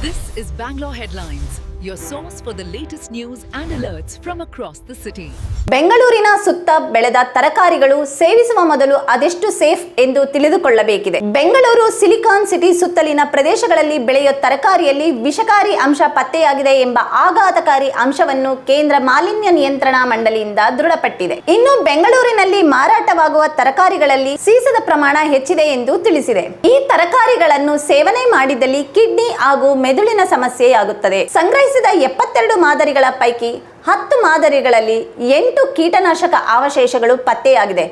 This is Bangalore Headlines, your source for the latest news and alerts from across the city. ಬೆಂಗಳೂರಿನ ಸುತ್ತ ಬೆಳೆದ ತರಕಾರಿಗಳು ಸೇವಿಸುವ ಮೊದಲು ಅದೆಷ್ಟು ಸೇಫ್ ಎಂದು ತಿಳಿದುಕೊಳ್ಳಬೇಕಿದೆ. ಬೆಂಗಳೂರು ಸಿಲಿಕಾನ್ ಸಿಟಿ ಸುತ್ತಲಿನ ಪ್ರದೇಶಗಳಲ್ಲಿ ಬೆಳೆಯುವ ತರಕಾರಿಯಲ್ಲಿ ವಿಷಕಾರಿ ಅಂಶ ಪತ್ತೆಯಾಗಿದೆ ಎಂಬ ಆಘಾತಕಾರಿ ಅಂಶವನ್ನು ಕೇಂದ್ರ ಮಾಲಿನ್ಯ ನಿಯಂತ್ರಣ ಮಂಡಳಿಯಿಂದ ದೃಢಪಟ್ಟಿದೆ. ಇನ್ನು ಬೆಂಗಳೂರಿನಲ್ಲಿ ಮಾರಾಟವಾಗುವ ತರಕಾರಿಗಳಲ್ಲಿ ಸೀಸದ ಪ್ರಮಾಣ ಹೆಚ್ಚಿದೆ ಎಂದು ತಿಳಿಸಿದೆ. ಈ ತರಕಾರಿಗಳನ್ನು ಸೇವನೆ ಮಾಡಿದಲ್ಲಿ ಕಿಡ್ನಿ ಹಾಗೂ ಮೆದುಳಿನ ಸಮಸ್ಯೆಯಾಗುತ್ತದೆ. ಸಂಗ್ರಹಿಸಿದ 72 ಮಾದರಿಗಳ ಪೈಕಿ 10 ಮಾದರಿಗಳಲ್ಲಿ 8 ಕೀಟನಾಶಕ ಅವಶೇಷಗಳು ಪತ್ತೆಯಾಗಿದೆ.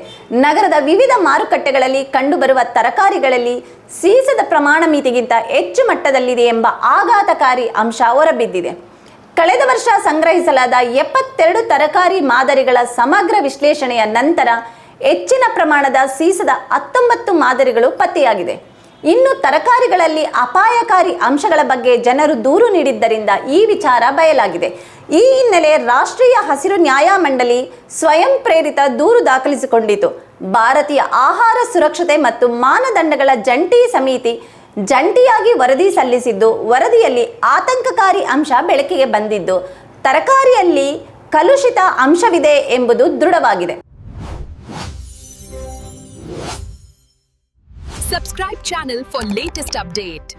ನಗರದ ವಿವಿಧ ಮಾರುಕಟ್ಟೆಗಳಲ್ಲಿ ಕಂಡುಬರುವ ತರಕಾರಿಗಳಲ್ಲಿ ಸೀಸದ ಪ್ರಮಾಣ ಮಿತಿಗಿಂತ ಹೆಚ್ಚು ಮಟ್ಟದಲ್ಲಿದೆ ಎಂಬ ಆಘಾತಕಾರಿ ಅಂಶ ಹೊರಬಿದ್ದಿದೆ. ಕಳೆದ ವರ್ಷ ಸಂಗ್ರಹಿಸಲಾದ 72 ತರಕಾರಿ ಮಾದರಿಗಳ ಸಮಗ್ರ ವಿಶ್ಲೇಷಣೆಯ ನಂತರ ಹೆಚ್ಚಿನ ಪ್ರಮಾಣದ ಸೀಸದ 19 ಮಾದರಿಗಳು ಪತ್ತೆಯಾಗಿದೆ. ಇನ್ನು ತರಕಾರಿಗಳಲ್ಲಿ ಅಪಾಯಕಾರಿ ಅಂಶಗಳ ಬಗ್ಗೆ ಜನರು ದೂರು ನೀಡಿದ್ದರಿಂದ ಈ ವಿಚಾರ ಬಯಲಾಗಿದೆ. ಈ ಹಿನ್ನೆಲೆ ರಾಷ್ಟ್ರೀಯ ಹಸಿರು ನ್ಯಾಯಮಂಡಳಿ ಸ್ವಯಂ ಪ್ರೇರಿತ ದೂರು ದಾಖಲಿಸಿಕೊಂಡಿತು. ಭಾರತೀಯ ಆಹಾರ ಸುರಕ್ಷತೆ ಮತ್ತು ಮಾನದಂಡಗಳ ಜಂಟಿ ಸಮಿತಿ ಜಂಟಿಯಾಗಿ ವರದಿ ಸಲ್ಲಿಸಿದ್ದು, ವರದಿಯಲ್ಲಿ ಆತಂಕಕಾರಿ ಅಂಶ ಬೆಳಕಿಗೆ ಬಂದಿದ್ದು, ತರಕಾರಿಯಲ್ಲಿ ಕಲುಷಿತ ಅಂಶವಿದೆ ಎಂಬುದು ದೃಢವಾಗಿದೆ. Subscribe channel for latest update.